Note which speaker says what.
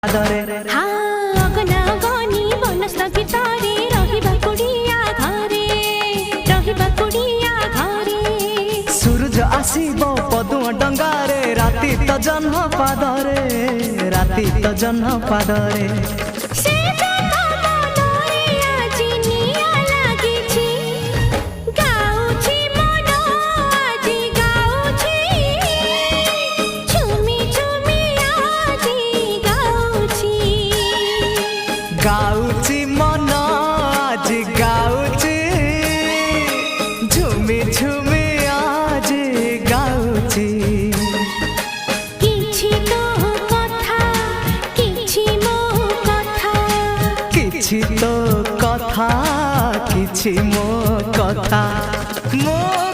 Speaker 1: अगना गनी बनस्ता भितरे रहिबा कुडिया घरे
Speaker 2: सूरज आसीबो पदुआ डंगारे राति त जन्म पादरे गाउची मन आज गाउची झुमी झुमी आज गाउची
Speaker 1: किछि तो कथा किछि मो कथा
Speaker 2: किछि तो कथा किछि मो कथा मो